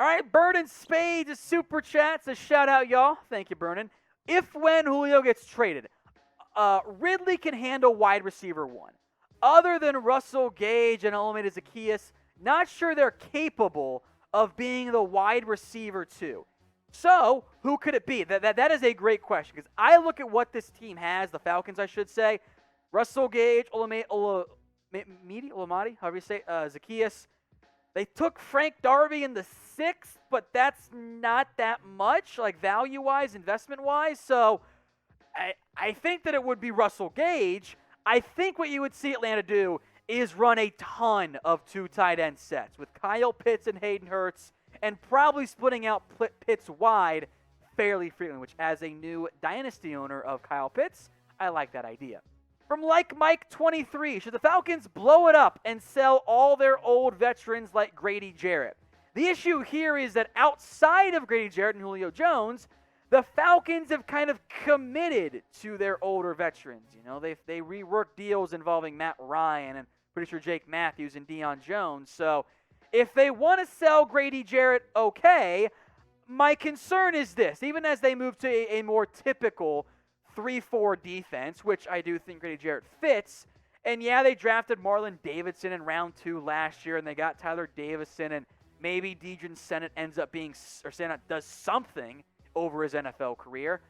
All right, Vernon Spades is super chat. So shout out, y'all. Thank you, Vernon. If when Julio gets traded, Ridley can handle wide receiver one. Other than Russell Gage and Olamide Zaccheaus, not sure they're capable of being the wide receiver two. So, who could it be? That is a great question because I look at what this team has, the Falcons, I should say. Russell Gage, Olamide, however you say, Zaccheaus. They took Frank Darby in the 6th, but that's not that much, like value-wise, investment-wise. So, I think that it would be Russell Gage. I think what you would see Atlanta do is run a ton of 2 tight end sets with Kyle Pitts and Hayden Hurst, and probably splitting out Pitts wide fairly frequently, which as a new dynasty owner of Kyle Pitts, I like that idea. From Like Mike 23, should the Falcons blow it up and sell all their old veterans like Grady Jarrett? The issue here is that outside of Grady Jarrett and Julio Jones, the Falcons have kind of committed to their older veterans. You know, they reworked deals involving Matt Ryan and pretty sure Jake Matthews and Deion Jones. So if they want to sell Grady Jarrett, okay. My concern is this. Even as they move to a more typical 3-4 defense, which I do think Grady Jarrett fits, and yeah, they drafted Marlon Davidson in round 2 last year, and they got Tyler Davison, and maybe Deidre Sennett ends up being, or Sennett does something over his NFL career.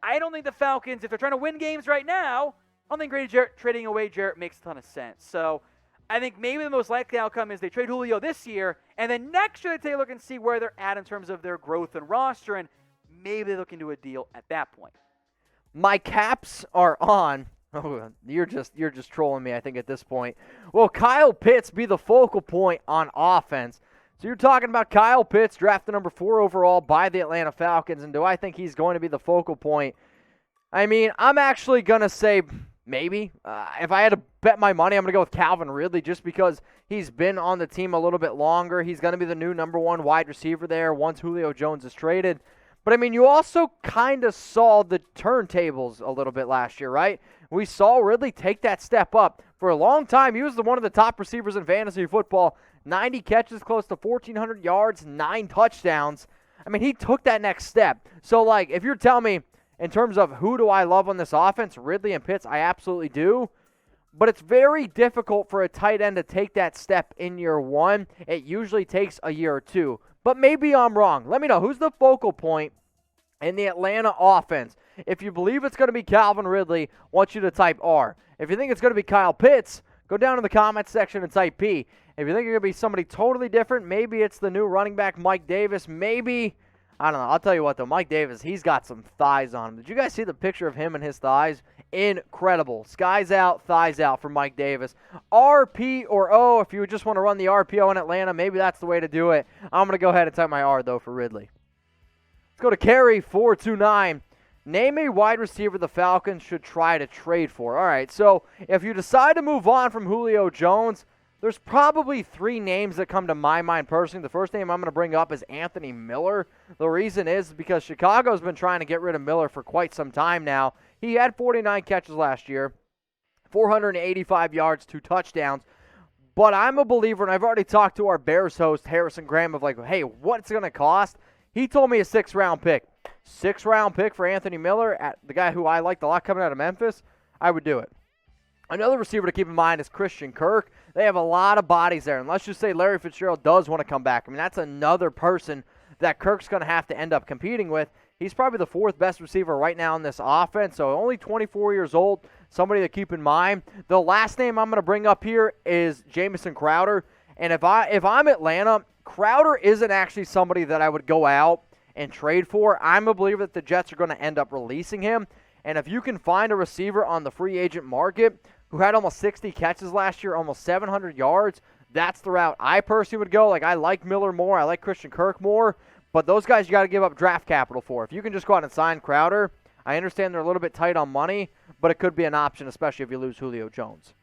I don't think the Falcons, if they're trying to win games right now, I don't think Grady Jarrett, trading away Jarrett makes a ton of sense. So I think maybe the most likely outcome is they trade Julio this year, and then next year they take a look and see where they're at in terms of their growth and roster, and maybe they look into a deal at that point. My caps are on. Oh, you're just trolling me, I think, at this point. Will Kyle Pitts be the focal point on offense? So you're talking about Kyle Pitts, drafted number 4 overall by the Atlanta Falcons, and do I think he's going to be the focal point? I mean, I'm actually going to say maybe. If I had to bet my money, I'm going to go with Calvin Ridley just because he's been on the team a little bit longer. He's going to be the new number 1 wide receiver there once Julio Jones is traded. But, I mean, you also kind of saw the turntables a little bit last year, right? We saw Ridley take that step up. For a long time, he was one of the top receivers in fantasy football. 90 catches, close to 1,400 yards, 9 touchdowns. I mean, he took that next step. So, like, if you're telling me in terms of who do I love on this offense, Ridley and Pitts, I absolutely do. But it's very difficult for a tight end to take that step in year 1. It usually takes a year or 2. But maybe I'm wrong. Let me know, who's the focal point in the Atlanta offense? If you believe it's going to be Calvin Ridley, I want you to type R. If you think it's going to be Kyle Pitts, go down in the comments section and type P. If you think it's going to be somebody totally different, maybe it's the new running back Mike Davis. Maybe, I don't know. I'll tell you what, though. Mike Davis, he's got some thighs on him. Did you guys see the picture of him and his thighs? Incredible. Skies out, thighs out for Mike Davis. RP or O, if you just want to run the RPO in Atlanta, maybe that's the way to do it. I'm going to go ahead and type my R, though, for Ridley. Let's go to Carey429. Name a wide receiver the Falcons should try to trade for. All right, so if you decide to move on from Julio Jones, there's probably 3 names that come to my mind personally. The first name I'm going to bring up is Anthony Miller. The reason is because Chicago's been trying to get rid of Miller for quite some time now. He had 49 catches last year, 485 yards, 2 touchdowns. But I'm a believer, and I've already talked to our Bears host, Harrison Graham, of like, hey, what's it going to cost? He told me a 6th-round pick. 6th-round pick for Anthony Miller, the guy who I liked a lot coming out of Memphis. I would do it. Another receiver to keep in mind is Christian Kirk. They have a lot of bodies there. And let's just say Larry Fitzgerald does want to come back. I mean, that's another person that Kirk's going to have to end up competing with. He's probably the 4th best receiver right now in this offense, so only 24 years old, somebody to keep in mind. The last name I'm going to bring up here is Jamison Crowder. And if I'm Atlanta, Crowder isn't actually somebody that I would go out and trade for. I'm a believer that the Jets are going to end up releasing him. And if you can find a receiver on the free agent market who had almost 60 catches last year, almost 700 yards, that's the route I personally would go. Like, I like Miller more. I like Christian Kirk more. But those guys you got to give up draft capital for. If you can just go out and sign Crowder, I understand they're a little bit tight on money, but it could be an option, especially if you lose Julio Jones.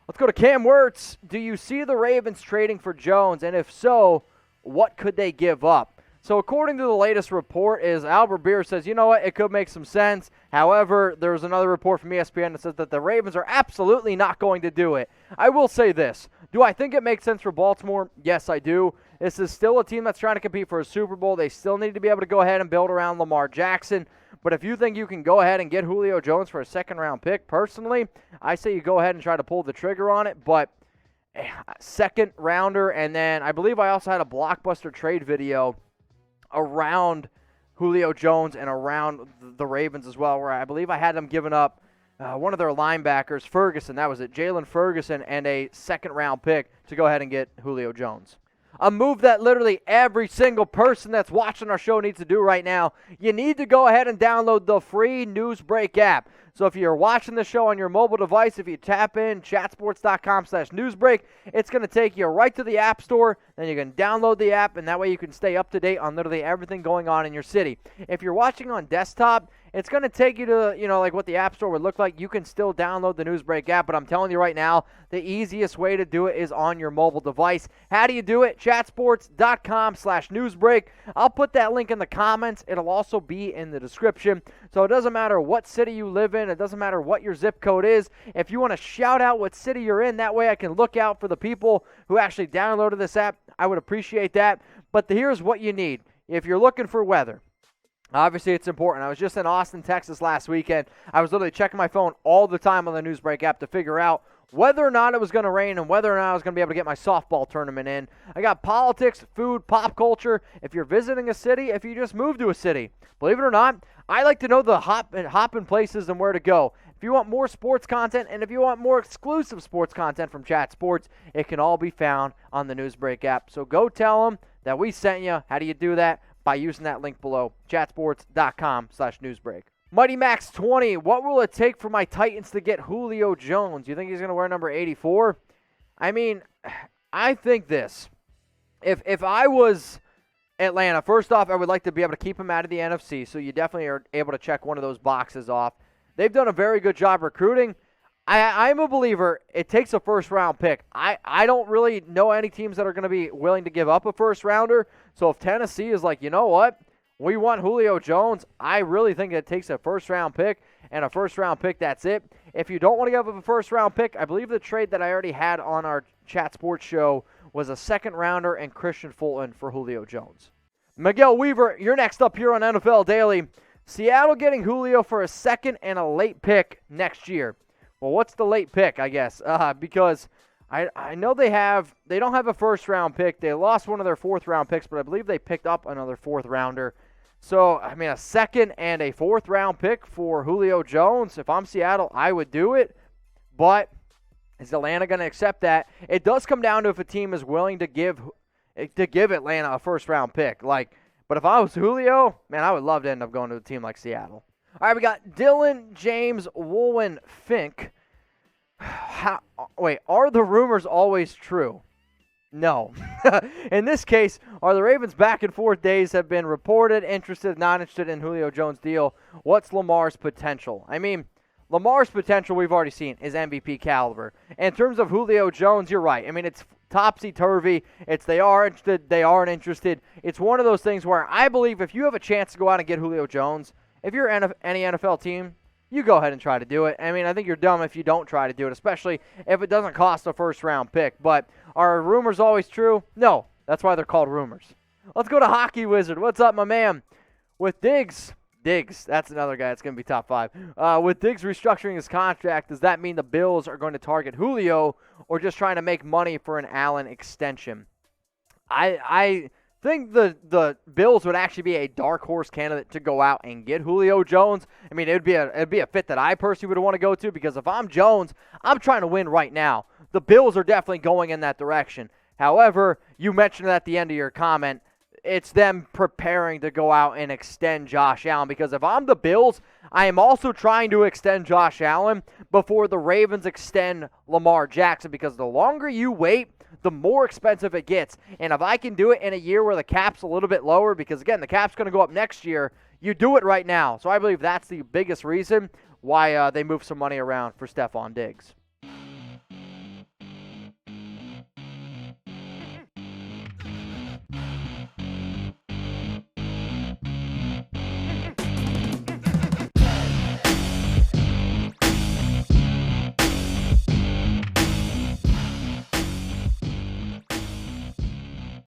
Let's go to Cam Wirtz. Do you see the Ravens trading for Jones? And if so, what could they give up? So according to the latest report is Albert Beer says, you know what, it could make some sense. However, there's another report from ESPN that says that the Ravens are absolutely not going to do it. I will say this. Do I think it makes sense for Baltimore? Yes, I do. This is still a team that's trying to compete for a Super Bowl. They still need to be able to go ahead and build around Lamar Jackson. But if you think you can go ahead and get Julio Jones for a second-round pick, personally, I say you go ahead and try to pull the trigger on it. But second rounder, and then I believe I also had a blockbuster trade video around Julio Jones and around the Ravens as well, where I believe I had them giving up one of their linebackers, Ferguson, that was it, Jalen Ferguson, and a second-round pick to go ahead and get Julio Jones. A move that literally every single person that's watching our show needs to do right now. You need to go ahead and download the free Newsbreak app. So if you're watching the show on your mobile device, if you tap in chatsports.com/newsbreak, it's going to take you right to the App Store. Then you can download the app, and that way you can stay up to date on literally everything going on in your city. If you're watching on desktop, it's going to take you to, like what the App Store would look like. You can still download the Newsbreak app, but I'm telling you right now, the easiest way to do it is on your mobile device. How do you do it? Chatsports.com/newsbreak. I'll put that link in the comments. It'll also be in the description. So it doesn't matter what city you live in. It doesn't matter what your zip code is. If you want to shout out what city you're in, that way I can look out for the people who actually downloaded this app. I would appreciate that. But here's what you need. If you're looking for weather, obviously, it's important. I was just in Austin, Texas last weekend. I was literally checking my phone all the time on the Newsbreak app to figure out whether or not it was going to rain and whether or not I was going to be able to get my softball tournament in. I got politics, food, pop culture. If you're visiting a city, if you just moved to a city, believe it or not, I like to know the hopping places and where to go. If you want more sports content and if you want more exclusive sports content from Chat Sports, it can all be found on the Newsbreak app. So go tell them that we sent you. How do you do that? By using that link below, chatsports.com/newsbreak. Mighty Max 20, what will it take for my Titans to get Julio Jones? You think he's going to wear number 84? I mean, I think this. If I was Atlanta, first off, I would like to be able to keep him out of the NFC, so you definitely are able to check one of those boxes off. They've done a very good job recruiting. I'm a believer it takes a first-round pick. I don't really know any teams that are going to be willing to give up a first-rounder. So if Tennessee is like, you know what, we want Julio Jones, I really think it takes a first-round pick, and a first-round pick, that's it. If you don't want to give up a first-round pick, I believe the trade that I already had on our Chat Sports show was a second-rounder and Christian Fulton for Julio Jones. Miguel Weaver, you're next up here on NFL Daily. Seattle getting Julio for a second and a late pick next year. Well, what's the late pick, I guess? Because I know they don't have a first-round pick. They lost one of their fourth-round picks, but I believe they picked up another fourth-rounder. So, I mean, a second and a fourth-round pick for Julio Jones. If I'm Seattle, I would do it. But is Atlanta going to accept that? It does come down to if a team is willing to give Atlanta a first-round pick. But if I was Julio, man, I would love to end up going to a team like Seattle. All right, we got Dylan James Woolen Fink. Are the rumors always true? No. In this case, are the Ravens' back-and-forth days have been reported, interested, not interested in Julio Jones' deal? What's Lamar's potential? I mean, Lamar's potential we've already seen is MVP caliber. In terms of Julio Jones, you're right. I mean, it's topsy-turvy. It's they are interested, they aren't interested. It's one of those things where I believe if you have a chance to go out and get Julio Jones, if you're any NFL team, you go ahead and try to do it. I mean, I think you're dumb if you don't try to do it, especially if it doesn't cost a first-round pick. But are rumors always true? No. That's why they're called rumors. Let's go to Hockey Wizard. What's up, my man? With Diggs, that's another guy that's going to be top 5. With Diggs restructuring his contract, does that mean the Bills are going to target Julio or just trying to make money for an Allen extension? I think the Bills would actually be a dark horse candidate to go out and get Julio Jones. I mean, it'd be a fit that I personally would want to go to because if I'm Jones, I'm trying to win right now. The Bills are definitely going in that direction. However, you mentioned at the end of your comment, it's them preparing to go out and extend Josh Allen because if I'm the Bills, I am also trying to extend Josh Allen before the Ravens extend Lamar Jackson because the longer you wait, the more expensive it gets. And if I can do it in a year where the cap's a little bit lower, because, again, the cap's going to go up next year, you do it right now. So I believe that's the biggest reason why they move some money around for Stephon Diggs.